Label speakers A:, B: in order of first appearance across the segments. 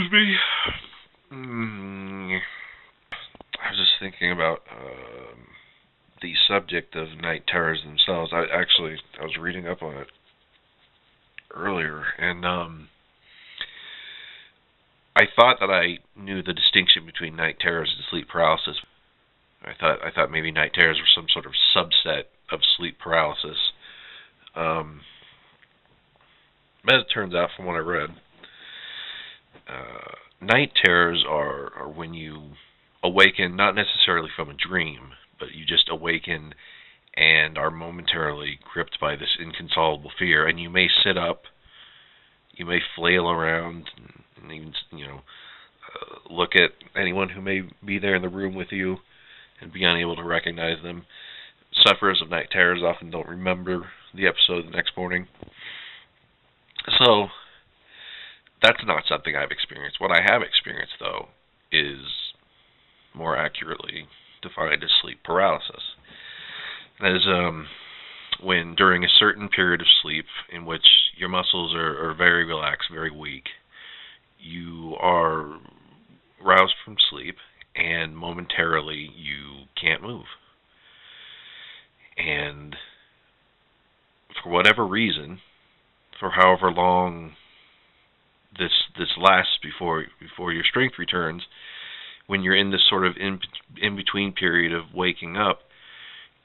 A: Excuse me. I was just thinking about the subject of night terrors themselves. I was reading up on it earlier, and I thought that I knew the distinction between night terrors and sleep paralysis. I thought maybe night terrors were some sort of subset of sleep paralysis. Um, but as it turns out, from what I read, night terrors are when you awaken, not necessarily from a dream, but you just awaken and are momentarily gripped by this inconsolable fear. And you may sit up, you may flail around, and even look at anyone who may be there in the room with you and be unable to recognize them. Sufferers of night terrors often don't remember the episode the next morning. So, that's not something I've experienced. What I have experienced, though, is more accurately defined as sleep paralysis. That is when, during a certain period of sleep in which your muscles are very relaxed, very weak, you are roused from sleep and momentarily you can't move. And for whatever reason, for however long this lasts before your strength returns, when you're in this sort of in between period of waking up,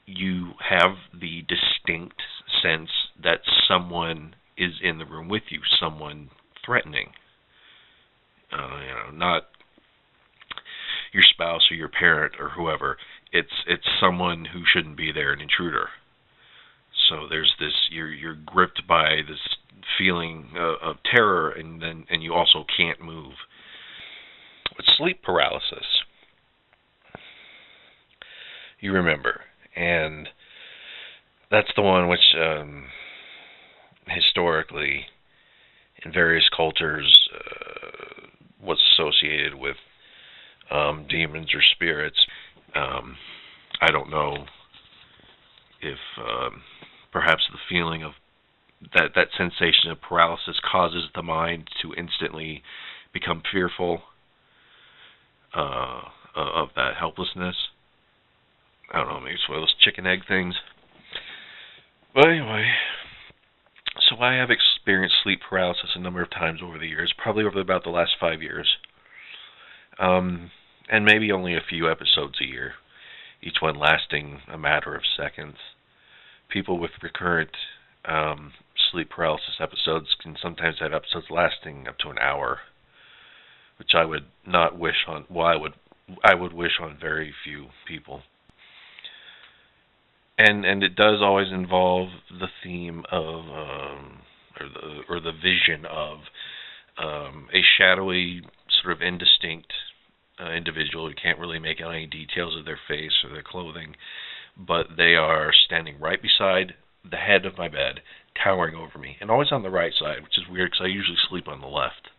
A: you have the distinct sense that someone is in the room with you, someone threatening. Not your spouse or your parent or whoever. It's someone who shouldn't be there, an intruder. So there's this, you're gripped by this feeling of terror, and you also can't move. But sleep paralysis, you remember, and that's the one which historically in various cultures was associated with demons or spirits. I don't know if perhaps the feeling of that sensation of paralysis causes the mind to instantly become fearful of that helplessness. I don't know, maybe it's one of those chicken egg things. But anyway, so I have experienced sleep paralysis a number of times over the years, probably over about the last 5 years. And maybe only a few episodes a year, each one lasting a matter of seconds. People with recurrent sleep paralysis episodes can sometimes have episodes lasting up to an hour, which I would not wish on. Well, I would wish on very few people. And it does always involve the theme of or the vision of a shadowy, sort of indistinct individual. You can't really make out any details of their face or their clothing, but they are standing right beside the head of my bed, towering over me, and always on the right side, which is weird because I usually sleep on the left.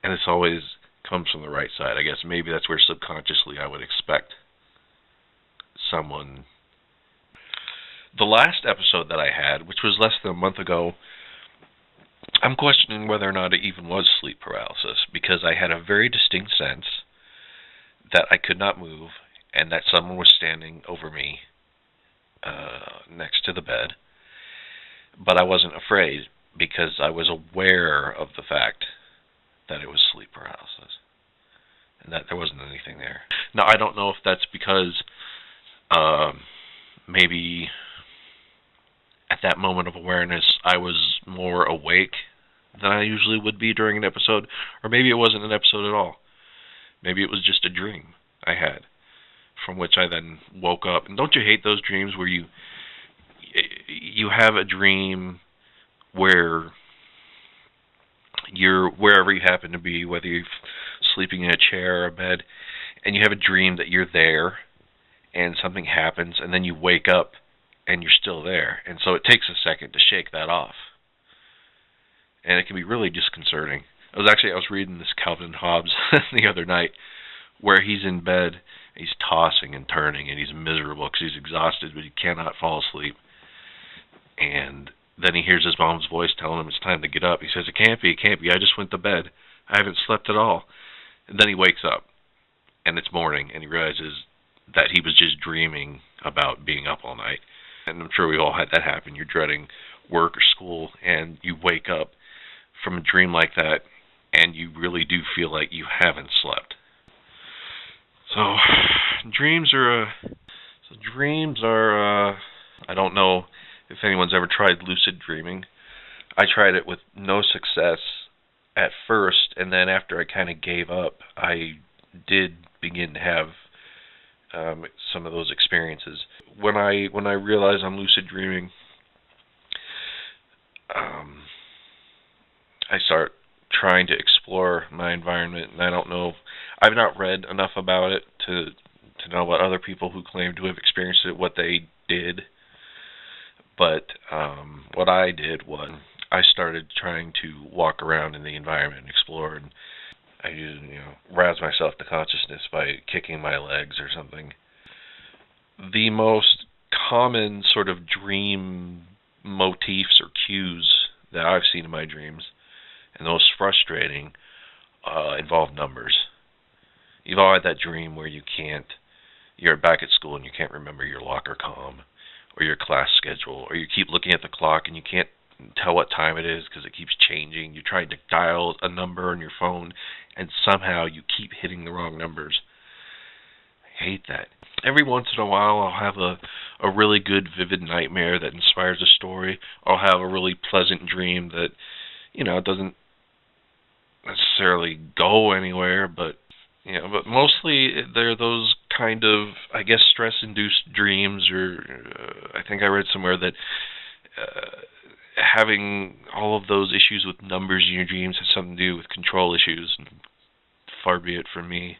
A: And it's always comes from the right side. I guess maybe that's where subconsciously I would expect someone. The last episode that I had, which was less than a month ago, I'm questioning whether or not it even was sleep paralysis, because I had a very distinct sense that I could not move and that someone was standing over me next to the bed. But I wasn't afraid because I was aware of the fact that it was sleep paralysis and that there wasn't anything there. Now, I don't know if that's because maybe at that moment of awareness I was more awake than I usually would be during an episode, or maybe it wasn't an episode at all. Maybe it was just a dream I had, from which I then woke up. And don't you hate those dreams where you have a dream where you're wherever you happen to be, whether you're sleeping in a chair or a bed, and you have a dream that you're there and something happens, and then you wake up and you're still there. And so it takes a second to shake that off. And it can be really disconcerting. I was reading this Calvin Hobbes the other night, where he's in bed, he's tossing and turning, and he's miserable because he's exhausted, but he cannot fall asleep. And then he hears his mom's voice telling him it's time to get up. He says, it can't be, I just went to bed. I haven't slept at all. And then he wakes up, and it's morning, and he realizes that he was just dreaming about being up all night. And I'm sure we all had that happen. You're dreading work or school, and you wake up from a dream like that, and you really do feel like you haven't slept. So dreams are I don't know if anyone's ever tried lucid dreaming. I tried it with no success at first, and then after I kind of gave up, I did begin to have some of those experiences. When I realize I'm lucid dreaming, I start trying to explore my environment, and I don't know. I've not read enough about it to know what other people who claim to have experienced it, what they did. But what I did was I started trying to walk around in the environment and explore, and I used, rouse myself to consciousness by kicking my legs or something. The most common sort of dream motifs or cues that I've seen in my dreams, and the most frustrating, involve numbers. You've all had that dream where you're back at school and you can't remember your locker comm or your class schedule, or you keep looking at the clock and you can't tell what time it is because it keeps changing. You're trying to dial a number on your phone and somehow you keep hitting the wrong numbers. I hate that. Every once in a while I'll have a really good vivid nightmare that inspires a story. I'll have a really pleasant dream that, doesn't necessarily go anywhere, but mostly they're those kind of, I guess, stress-induced dreams, or I think I read somewhere that having all of those issues with numbers in your dreams has something to do with control issues. Far be it from me